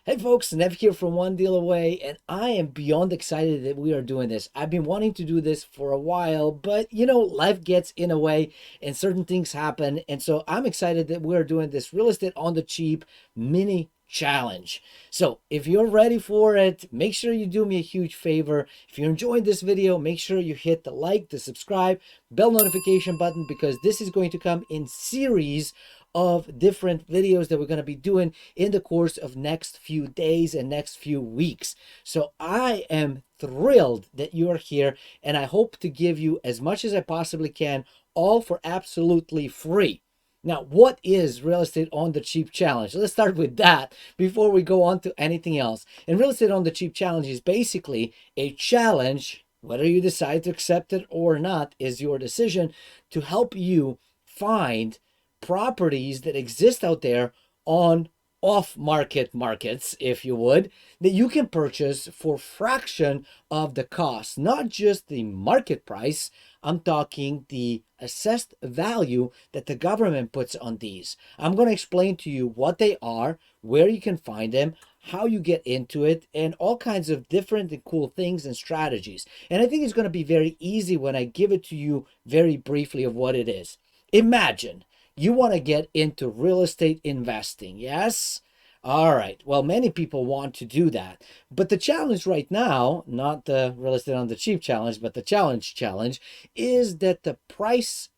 Hey folks, Nev here from One Deal Away, and I am beyond excited that we are doing this. I've been wanting to do this for a while, but life gets in a way and certain things happen. And so I'm excited that we are doing this real estate on the cheap mini challenge. So if you're ready for it, make sure you do me a huge favor. If you're enjoying this video, make sure you hit the like, the subscribe, bell notification button, because this is going to come in series of different videos that we're going to be doing in the course of next few days and next few weeks. So I am thrilled that you are here, and I hope to give you as much as I possibly can, all for absolutely free. Now, what is Real Estate on the Cheap Challenge? Let's start with that before we go on to anything else. And Real Estate on the Cheap Challenge is basically a challenge. Whether you decide to accept it or not is your decision, to help you find properties that exist out there on off-market markets, if you would, that you can purchase for fraction of the cost. Not just the market price, I'm talking the assessed value that the government puts on these. I'm going to explain to you what they are, where you can find them, how you get into it, and all kinds of different and cool things and strategies. And I think it's going to be very easy when I give it to you very briefly of what it is. Imagine you want to get into real estate investing, yes? All right. Well, many people want to do that. But the challenge right now, not the Real Estate on the Cheap challenge, but the challenge, is that the price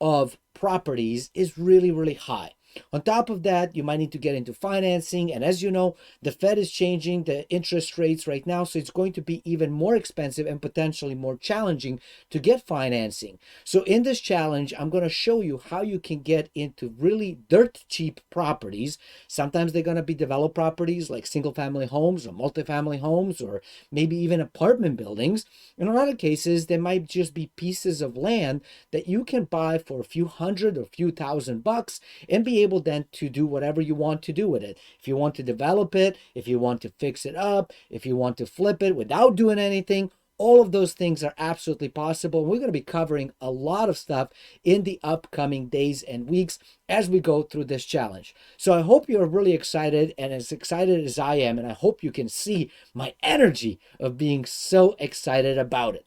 of properties is really, really high. On top of that, you might need to get into financing. And as you know, the Fed is changing the interest rates right now. So it's going to be even more expensive and potentially more challenging to get financing. So in this challenge, I'm going to show you how you can get into really dirt cheap properties. Sometimes they're going to be developed properties like single family homes or multifamily homes, or maybe even apartment buildings. In a lot of cases, they might just be pieces of land that you can buy for a few hundred or few $1,000 and be able then to do whatever you want to do with it. If you want to develop it, if you want to fix it up, if you want to flip it without doing anything, all of those things are absolutely possible. We're going to be covering a lot of stuff in the upcoming days and weeks as we go through this challenge. So I hope you're really excited, and as excited as I am, and I hope you can see my energy of being so excited about it.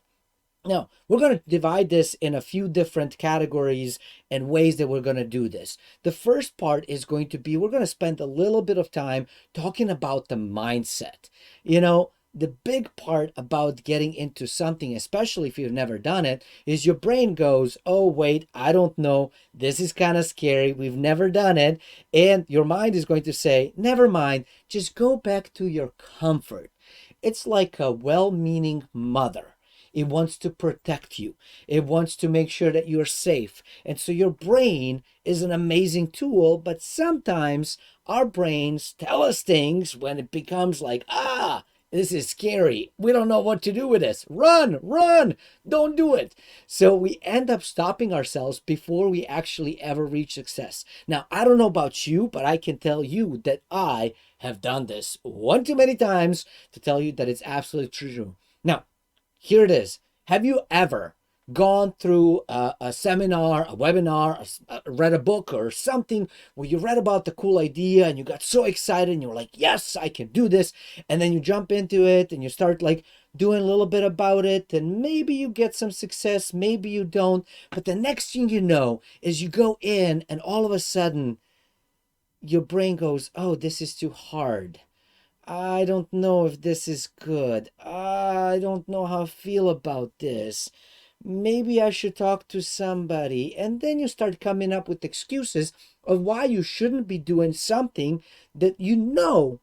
Now, we're going to divide this in a few different categories and ways that we're going to do this. The first part is going to be, we're going to spend a little bit of time talking about the mindset. The big part about getting into something, especially if you've never done it, is your brain goes, oh, wait, I don't know. This is kind of scary. We've never done it. And your mind is going to say, never mind, just go back to your comfort. It's like a well-meaning mother. It wants to protect you. It wants to make sure that you're safe. And so your brain is an amazing tool, but sometimes our brains tell us things when it becomes like, this is scary. We don't know what to do with this. Run, don't do it. So we end up stopping ourselves before we actually ever reach success. Now, I don't know about you, but I can tell you that I have done this one too many times to tell you that it's absolutely true. Now, here it is. Have you ever gone through a seminar, a webinar, read a book or something where you read about the cool idea and you got so excited and you were like, yes, I can do this. And then you jump into it and you start like doing a little bit about it, and maybe you get some success, maybe you don't. But the next thing you know is you go in and all of a sudden your brain goes, oh, this is too hard. I don't know if this is good. I don't know how I feel about this. Maybe I should talk to somebody. And then you start coming up with excuses of why you shouldn't be doing something that you know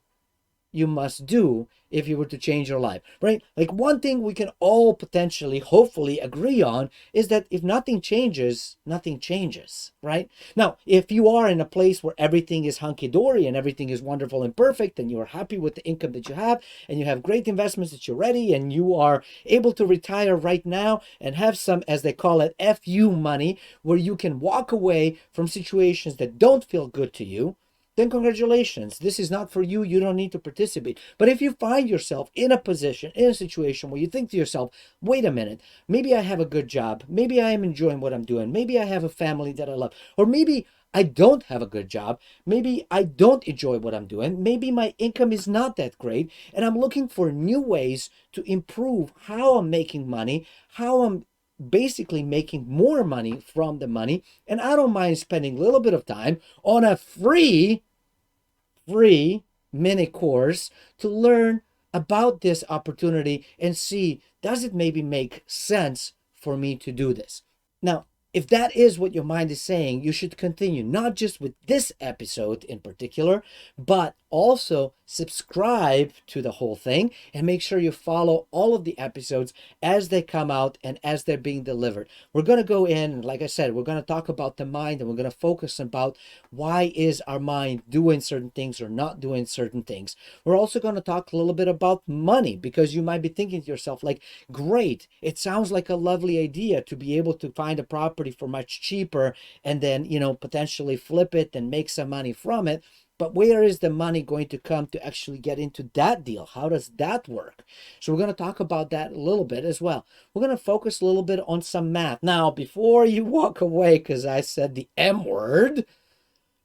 you must do if you were to change your life, right? Like, one thing we can all potentially, hopefully agree on is that if nothing changes, nothing changes, right? Now, if you are in a place where everything is hunky-dory and everything is wonderful and perfect, and you're happy with the income that you have, and you have great investments that you're ready, and you are able to retire right now and have some, as they call it, FU money, where you can walk away from situations that don't feel good to you, then congratulations. This is not for you. You don't need to participate. But if you find yourself in a position, in a situation where you think to yourself, wait a minute, maybe I have a good job. Maybe I am enjoying what I'm doing. Maybe I have a family that I love. Or maybe I don't have a good job. Maybe I don't enjoy what I'm doing. Maybe my income is not that great. And I'm looking for new ways to improve how I'm making money, how I'm basically making more money from the money. And I don't mind spending a little bit of time on a free mini course to learn about this opportunity and see, does it maybe make sense for me to do this? Now, if that is what your mind is saying, you should continue, not just with this episode in particular, but also subscribe to the whole thing and make sure you follow all of the episodes as they come out and as they're being delivered. We're going to go in, and like I said, we're going to talk about the mind, and we're going to focus about why is our mind doing certain things or not doing certain things. We're also going to talk a little bit about money, because you might be thinking to yourself, like, great, it sounds like a lovely idea to be able to find a property for much cheaper and then, potentially flip it and make some money from it. But where is the money going to come to actually get into that deal? How does that work? So we're going to talk about that a little bit as well. We're going to focus a little bit on some math. Now, before you walk away, because I said the M word,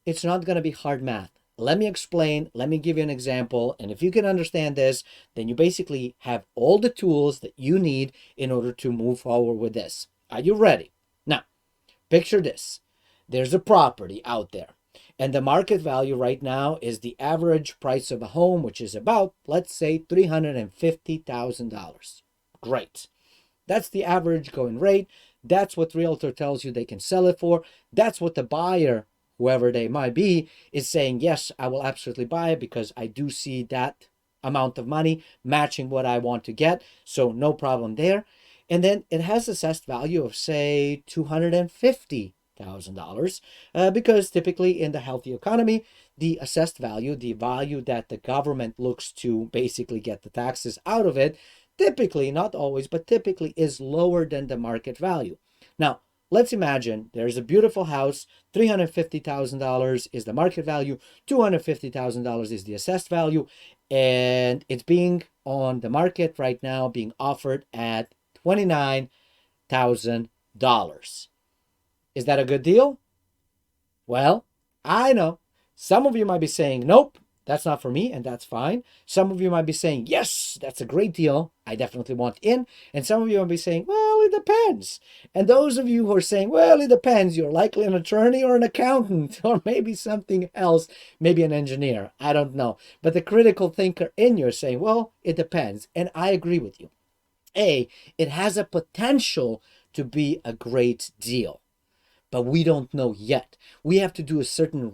it's not going to be hard math. Let me explain. Let me give you an example. And if you can understand this, then you basically have all the tools that you need in order to move forward with this. Are you ready? Now, picture this. There's a property out there. And the market value right now is the average price of a home, which is about, let's say, $350,000. Great. That's the average going rate. That's what realtor tells you they can sell it for. That's what the buyer, whoever they might be, is saying, yes, I will absolutely buy it because I do see that amount of money matching what I want to get. So no problem there. And then it has assessed value of, say, $250,000, because typically in the healthy economy, the assessed value, the value that the government looks to basically get the taxes out of it, typically, not always, but typically is lower than the market value. Now, let's imagine there's a beautiful house, $350,000 is the market value, $250,000 is the assessed value, and it's being on the market right now, being offered at $29,000. Is that a good deal? Well, I know some of you might be saying, nope, that's not for me, and that's fine. Some of you might be saying, yes, that's a great deal. I definitely want in. And some of you might be saying, well, it depends. And those of you who are saying, well, it depends, you're likely an attorney or an accountant or maybe something else, maybe an engineer. I don't know. But the critical thinker in you is saying, well, it depends. And I agree with you. It has a potential to be a great deal. But we don't know yet. We have to do a certain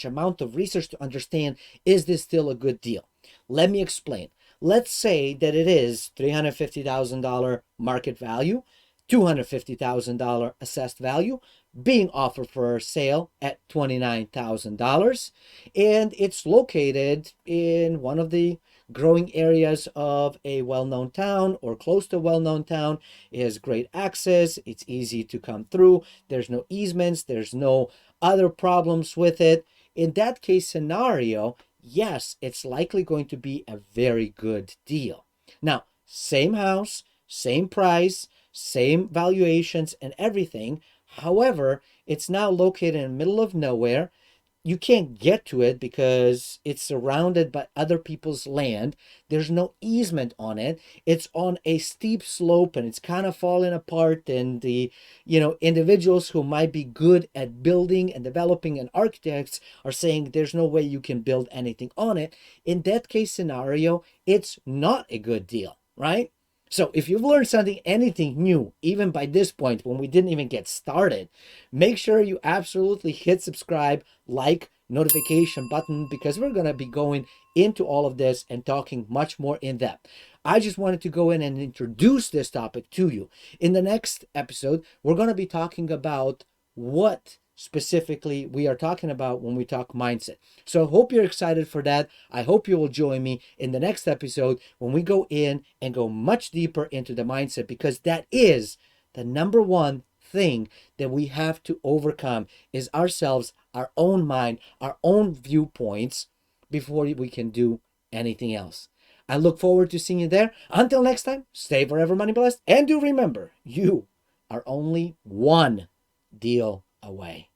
amount of research to understand, is this still a good deal? Let me explain. Let's say that it is $350,000 market value, $250,000 assessed value, being offered for sale at $29,000, and it's located in one of the growing areas of a well-known town or close to a well-known town. It has great access. It's easy to come through. There's no easements. There's no other problems with it. In that case scenario, yes, it's likely going to be a very good deal. Now, same house, same price, same valuations and everything. However, it's now located in the middle of nowhere. You can't get to it because it's surrounded by other people's land. There's no easement on it. It's on a steep slope and it's kind of falling apart. And the, individuals who might be good at building and developing and architects are saying there's no way you can build anything on it. In that case scenario, it's not a good deal, right? So if you've learned anything new, even by this point when we didn't even get started, make sure you absolutely hit subscribe, like, notification button, because we're going to be going into all of this and talking much more in depth. I just wanted to go in and introduce this topic to you. In the next episode, we're going to be talking about what specifically we are talking about when we talk mindset. So I hope you're excited for that. I hope you will join me in the next episode when we go in and go much deeper into the mindset, because that is the number one thing that we have to overcome, is ourselves, our own mind, our own viewpoints before we can do anything else. I look forward to seeing you there. Until next time, stay forever money blessed. And do remember, you are only one deal away.